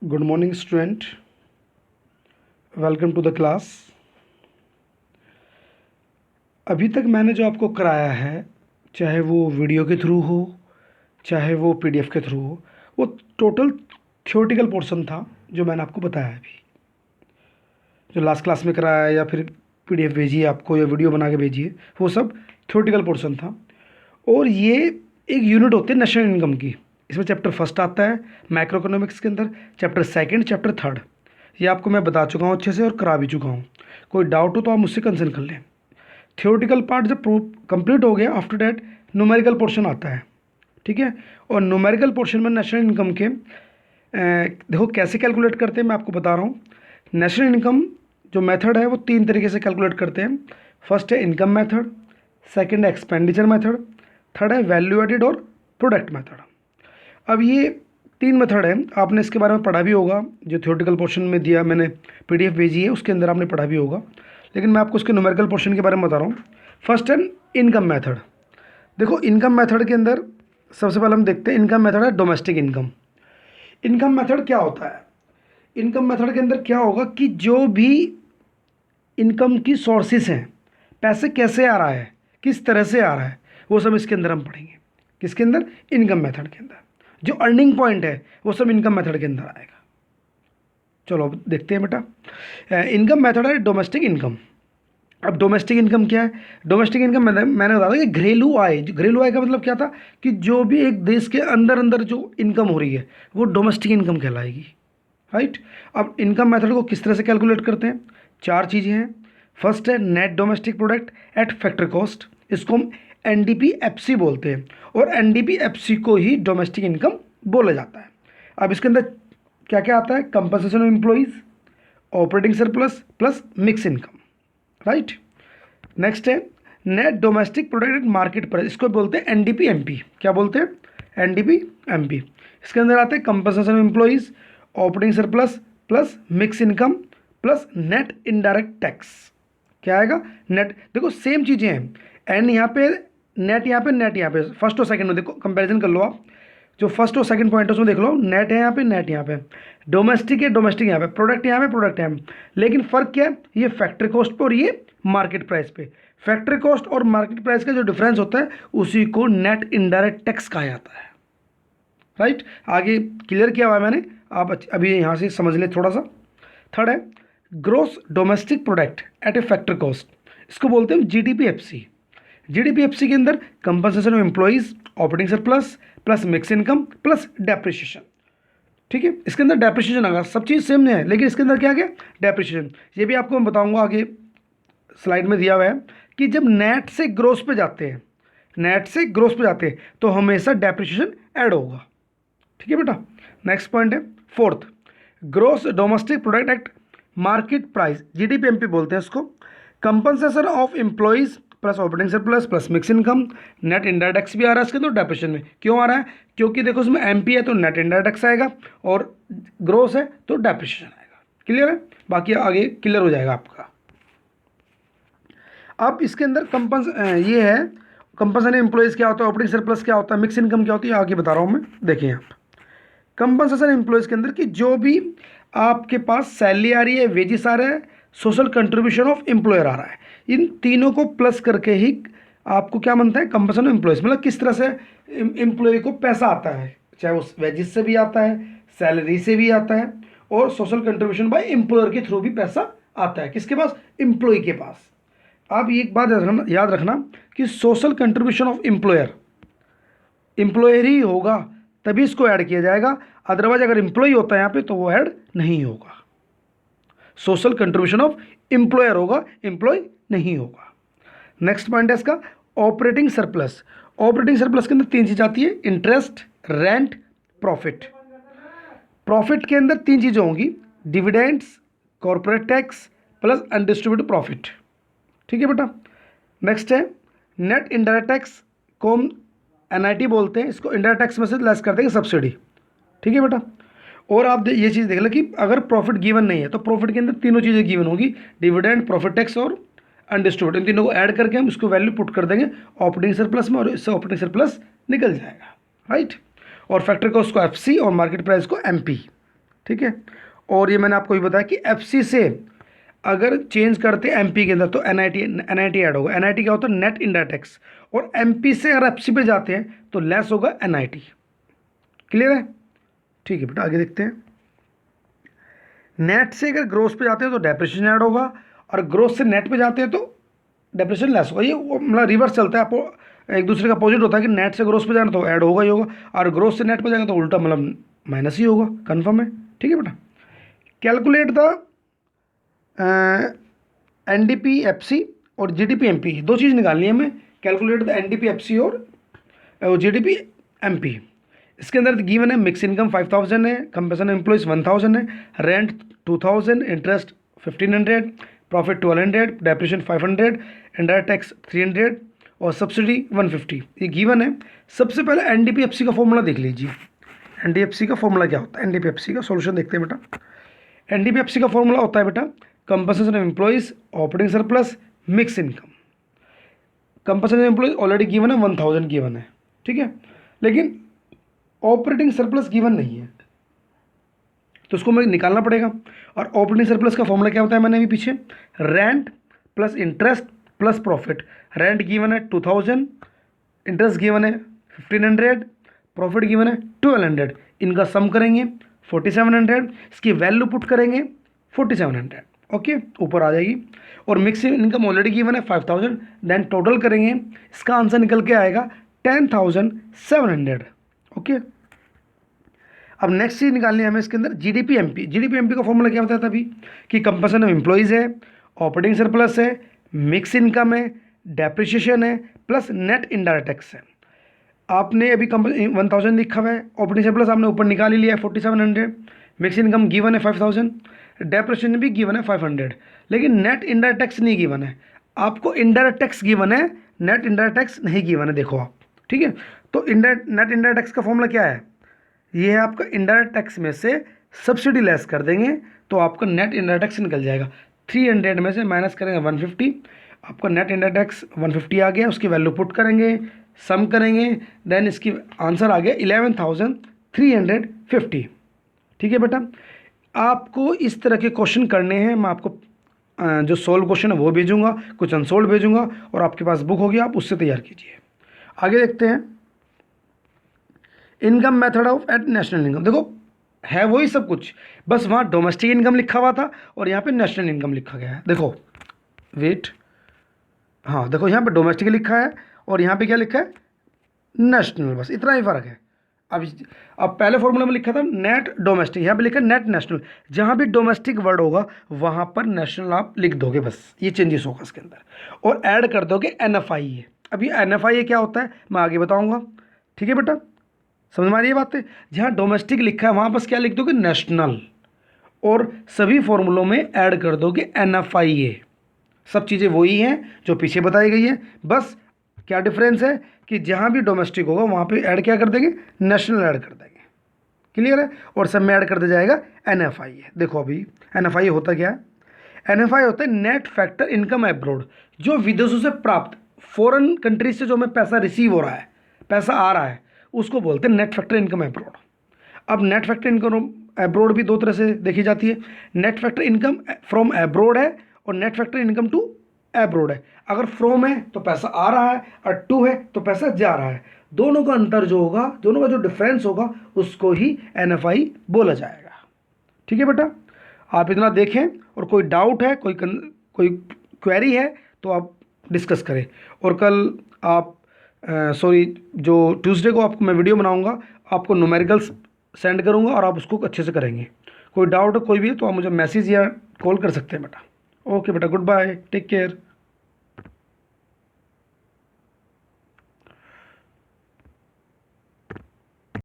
Good morning student, welcome to the class. अभी तक मैंने जो आपको कराया है, चाहे वो वीडियो के थ्रू हो, चाहे वो पीडीएफ के थ्रू हो, वो टोटल थ्योरेटिकल पोर्शन था जो मैंने आपको बताया अभी। जो लास्ट क्लास में कराया है या फिर पीडीएफ भेजी है आपको या वीडियो बना के भेजी है, वो सब थ्योरेटिकल पोर्शन था। और ये एक यूनिट होती है नेशनल इनकम की। इसमें चैप्टर फर्स्ट आता है मैक्रो इकोनॉमिक्स के अंदर, चैप्टर सेकंड, चैप्टर थर्ड। ये आपको मैं बता चुका हूँ अच्छे से और करा भी चुका हूँ। कोई डाउट हो तो आप मुझसे कंसर्न कर लें। थ्योरेटिकल पार्ट जब कंप्लीट हो गया, आफ्टर डैट न्यूमेरिकल पोर्शन आता है, ठीक है। और न्यूमेरिकल पोर्शन में नेशनल इनकम के देखो कैसे कैलकुलेट करते हैं, मैं आपको बता रहा हूँ। नेशनल इनकम जो मेथड है वो 3 तरीके से कैलकुलेट करते हैं। फर्स्ट है इनकम मेथड, सेकंड है एक्सपेंडिचर मेथड, थर्ड है वैल्यू एडेड और प्रोडक्ट मेथड। अब ये 3 मेथड है, आपने इसके बारे में पढ़ा भी होगा। जो थ्योरेटिकल पोर्शन में दिया मैंने, पीडीएफ भेजी है, उसके अंदर आपने पढ़ा भी होगा। लेकिन मैं आपको उसके न्यूमेरिकल पोर्शन के बारे में बता रहा हूँ। फर्स्ट है इनकम मेथड। देखो इनकम मेथड के अंदर सबसे पहले हम देखते हैं, इनकम मेथड है डोमेस्टिक इनकम। इनकम मेथड क्या होता है? इनकम मेथड के अंदर क्या होगा कि जो भी इनकम की सोर्सेस हैं, पैसे कैसे आ रहा है, किस तरह से आ रहा है, वो सब इसके अंदर हम पढ़ेंगे। किसके अंदर? इनकम मेथड के अंदर। जो अर्निंग पॉइंट है वो सब इनकम मेथड के अंदर आएगा। चलो अब देखते हैं बेटा। इनकम मेथड है डोमेस्टिक इनकम। अब डोमेस्टिक इनकम क्या है? डोमेस्टिक इनकम मैंने बताया कि घरेलू आय। घरेलू आय का मतलब क्या था कि जो भी एक देश के अंदर अंदर जो इनकम हो रही है वो डोमेस्टिक इनकम कहलाएगी, राइट। अब इनकम मेथड को किस तरह से कैलकुलेट करते हैं? 4 चीज़ें हैं। फर्स्ट है net domestic product eight factory cost, इसको हम एनडीपीएफसी बोलते हैं, और एनडीपीएफसी को ही डोमेस्टिक इनकम बोला जाता है। अब इसके अंदर क्या क्या आता है? Compensation of employees, operating surplus plus mix income, right. Next है net domestic product at market price, इसको बोलते हैं एनडीपीएमपी। क्या बोलते हैं? एनडीपीएमपी। इसके अंदर आते हैं compensation of employees, operating surplus plus mix income plus net indirect tax. क्या आएगा? नेट। देखो सेम चीज़ें हैं, एन यहाँ पे, नेट यहाँ पे, नेट यहाँ पे। फर्स्ट और सेकंड में देखो कंपैरिजन कर लो आप। जो फर्स्ट और सेकंड पॉइंट है उसमें देख लो, नेट है यहाँ पे, नेट यहाँ पे, डोमेस्टिक है, डोमेस्टिक यहाँ पे, प्रोडक्ट यहाँ पे, प्रोडक्ट यहाँ पे। लेकिन फ़र्क क्या है? ये फैक्ट्री कॉस्ट पे और ये मार्केट प्राइस पे। फैक्ट्री कॉस्ट और मार्केट प्राइस का जो डिफरेंस होता है उसी को नेट इनडायरेक्ट टैक्स कहा जाता है, राइट। आगे क्लियर किया हुआ है मैंने, आप अभी यहाँ से समझ ले थोड़ा सा। थर्ड है gross domestic product at a factory cost, इसको बोलते हैं जीडीपीएफसी। जीडीपीएफसी के अंदर compensation of employees, operating surplus plus mix income plus depreciation, ठीक है। इसके अंदर डेप्रिसिएशन आएगा, सब चीज़ सेम नहीं है लेकिन इसके अंदर क्या क्या? डेप्रिसिएशन। ये भी आपको मैं बताऊंगा आगे, स्लाइड में दिया हुआ है कि जब नेट से ग्रोस पे जाते हैं, नेट से ग्रोस पे जाते हैं तो हमेशा डेप्रिसिएशन ऐड होगा, ठीक है बेटा। नेक्स्ट पॉइंट है fourth, gross domestic product at market price, GDPMP बोलते हैं इसको। Compensation of employees plus operating surplus plus mix income, net indirect tax भी आ रहा है इसके अंदर डेप्रिसिएशन में। क्यों आ रहा है? क्योंकि देखो इसमें एमपी है तो नेट इनडायरेक्ट टैक्स आएगा, और ग्रोस है तो डेप्रिसिएशन आएगा। क्लियर है? बाकी आगे क्लियर हो जाएगा आपका। अब इसके अंदर ये है कंपनसेशन एम्प्लॉइज क्या होता है, ऑपरेटिंग सरप्लस क्या होता है, मिक्स इनकम क्या होती है, आगे बता रहा हूँ मैं। देखिए आप कंपनसेशन एम्प्लॉइज के अंदर कि जो भी आपके पास सैलरी आ रही है, वेजेस आ रहे हैं, सोशल कंट्रीब्यूशन ऑफ एम्प्लॉयर आ रहा है, इन तीनों को प्लस करके ही आपको क्या बनता है? Compensation of employees. मतलब किस तरह से एम्प्लॉय को पैसा आता है, चाहे वो वेजेस से भी आता है, सैलरी से भी आता है, और सोशल कंट्रीब्यूशन बाय एम्प्लॉयर के थ्रू भी पैसा आता है। किसके पास? एम्प्लॉय के पास। आप एक बात याद रखना कि social contribution of employer, employer ही होगा तभी इसको ऐड किया जाएगा, अदरवाइज अगर एम्प्लॉय होता है यहाँ पे तो वो ऐड नहीं होगा। सोशल कंट्रीब्यूशन ऑफ एम्प्लॉयर होगा, एम्प्लॉय नहीं होगा। नेक्स्ट पॉइंट है इसका ऑपरेटिंग सरप्लस। ऑपरेटिंग सरप्लस के अंदर 3 चीज़ आती है, इंटरेस्ट, रेंट, प्रॉफिट। प्रॉफिट के अंदर 3 चीज़ें होंगी, dividends, corporate tax plus undistributed profit, ठीक है बेटा। नेक्स्ट है नेट इनडायरेक्ट टैक्स को हम एनआईटी बोलते हैं, इसको इनडायरेक्ट टैक्स में से लेस कर देंगे सब्सिडी, ठीक है बेटा। और आप ये चीज़ देख लें कि अगर प्रॉफिट गिवन नहीं है तो प्रॉफिट के अंदर तीनों चीज़ें गिवन होगी, डिविडेंड, प्रॉफिट टैक्स और अनडिस्ट्रीब्यूटेड। इन तीनों को ऐड करके हम इसको वैल्यू पुट कर देंगे ऑपरेटिंग सरप्लस में, और इससे ऑपरेटिंग सरप्लस निकल जाएगा, राइट। और फैक्ट्री कॉस्ट को एफसी और मार्केट प्राइस को एमपी, ठीक है। और ये मैंने आपको भी बताया कि एफसी से अगर चेंज करते एमपी के अंदर तो एनआईटी ऐड होगा। एनआईटी क्या होता है? Net indirect tax. और एमपी से अगर एफसी पे जाते हैं तो लेस होगा एनआईटी। क्लियर है? ठीक है बेटा, आगे देखते हैं। नेट से अगर ग्रोस पे जाते हैं तो डेप्रिसिएशन ऐड होगा, और ग्रोस से नेट पे जाते हैं तो डेप्रिसिएशन लेस होगा। ये मतलब रिवर्स चलता है, आपको एक दूसरे का अपोजिट होता है कि नेट से ग्रोस पे जाना तो ऐड होगा ही होगा, और ग्रोस से नेट पे जाएंगे तो उल्टा मतलब माइनस ही होगा। कन्फर्म है? ठीक है बेटा। कैलकुलेट द एनडीपी एफसी और जीडीपी एमपी, दो चीज़ निकालनी है हमें। कैलकुलेट द एनडीपी एफसी और जीडीपी एमपी। इसके अंदर गिवन है मिक्स इनकम 5000 है, कंपेंसेशन एम्प्लॉइज 1000 है, rent 2000, interest 1500, profit 1200, depreciation 500, indirect tax 300 और सब्सिडी 150। ये गिवन है। सबसे पहले एनडीपीएफसी का फॉर्मूला देख लीजिए। एनडीएफसी का फॉर्मूला क्या होता है? एनडीपीएफसी का सॉल्यूशन देखते हैं बेटा। एनडीपीएफसी का फॉर्मूला होता है बेटा compensation of employees, operating surplus, mix income. Compensation employees already given है, 1000 गिवन है, ठीक है, लेकिन ऑपरेटिंग सरप्लस गिवन नहीं है, तो उसको हमें निकालना पड़ेगा। और ऑपरेटिंग सरप्लस का फॉर्मूला क्या होता है? मैंने अभी पीछे rent plus interest plus profit. Rent given है 2000, इंटरेस्ट गिवन है 1500, प्रॉफिट गिवन है 1200। इनका सम करेंगे 4700, इसकी वैल्यू पुट करेंगे 4700, ओके, ऊपर आ जाएगी। और मिक्स इनकम ऑलरेडी गिवन है 5000, देन टोटल करेंगे, इसका आंसर निकल के आएगा 10700, ओके। अब नेक्स्ट चीज निकालनी है हमें इसके अंदर जीडीपी एमपी। जीडीपी एमपी का फॉर्मूला क्या बताया था अभी कि कंपनसेशन ऑफ एम्प्लॉइज है, ऑपरेटिंग सरप्लस है, मिक्स इनकम है, डेप्रिसिएशन है, प्लस नेट इंडायरेक्ट टैक्स है। आपने अभी 1000 लिखा हुआ है, ऑपरेटिंग सरप्लस आपने ऊपर निकाल ही लिया है 4700, मिक्स इनकम गिवन है 5000, डेप्रिसिएशन भी गिवन है 500, लेकिन नेट इंडायरेक्ट टैक्स नहीं गिवन है। आपको इंडायरेक्ट टैक्स गिवन है, नेट इंडायरेक्ट टैक्स नहीं गिवन है, देखो आप, ठीक है। तो नेट इंडायरेक्ट टैक्स का फॉर्मूला क्या है? ये है आपका इंडायरेक्ट टैक्स में से सब्सिडी लेस कर देंगे तो आपका नेट इंडायरेक्ट टैक्स निकल जाएगा। 300 में से माइनस करेंगे 150, आपका नेट इंडायरेक्ट टैक्स 150 आ गया। उसकी वैल्यू पुट करेंगे, सम करेंगे, देन इसकी आंसर आ गया 11350। ठीक है बेटा, आपको इस तरह के क्वेश्चन करने हैं। मैं आपको जो सोल्व क्वेश्चन है वो भेजूंगा, कुछ अनसोल्व भेजूंगा, और आपके पास बुक होगी, आप उससे तैयार कीजिए। आगे देखते हैं। Income method of at national income, देखो है वही सब कुछ, बस वहाँ डोमेस्टिक इनकम लिखा हुआ था और यहाँ पे नेशनल इनकम लिखा गया है। देखो वेट, हाँ देखो यहाँ पे डोमेस्टिक लिखा है और यहाँ पे क्या लिखा है? नेशनल, बस इतना ही फ़र्क है। अब पहले फॉर्मूला में लिखा था नेट डोमेस्टिक, यहाँ पे लिखा नेट नेशनल। जहाँ भी डोमेस्टिक वर्ड होगा वहाँ पर नेशनल आप लिख दोगे, बस ये चेंजेस होगा इसके अंदर, और ऐड कर दोगे NFIA। अभी NFIA क्या होता है मैं आगे बताऊँगा, ठीक है बेटा, समझ में आ रही है बात है? जहाँ डोमेस्टिक लिखा है वहाँ बस क्या लिख दोगे? नेशनल, और सभी फॉर्मूलों में ऐड कर दोगे NFIA। सब चीज़ें वही हैं जो पीछे बताई गई हैं, बस क्या डिफरेंस है कि जहाँ भी डोमेस्टिक होगा वहाँ पे ऐड क्या कर देंगे? नेशनल ऐड कर देंगे। क्लियर है? और सब में ऐड कर दिया जाएगा NFIA। देखो अभी NFIA होता क्या है? NFIA होता है नेट फैक्टर इनकम एब्रोड, जो विदेशों से प्राप्त, फॉरेन कंट्रीज से जो हमें पैसा रिसीव हो रहा है, पैसा आ रहा है, उसको बोलते हैं नेट फैक्टर इनकम एब्रोड। अब नेट फैक्टर इनकम एब्रोड भी दो तरह से देखी जाती है। Net factor income from abroad है और net factor income to abroad है। अगर फ्रॉम है तो पैसा आ रहा है, और टू है तो पैसा जा रहा है। दोनों का अंतर जो होगा, दोनों का जो डिफरेंस होगा, उसको ही NFI बोला जाएगा। ठीक है बेटा, आप इतना देखें, और कोई डाउट है, कोई क्वेरी है तो आप डिस्कस करें। और कल आप जो ट्यूसडे को आपको मैं वीडियो बनाऊंगा, आपको न्यूमेरिकल्स सेंड करूंगा और आप उसको अच्छे से करेंगे। कोई डाउट है कोई भी है तो आप मुझे मैसेज या कॉल कर सकते हैं बेटा। ओके बेटा, गुड बाय, टेक केयर।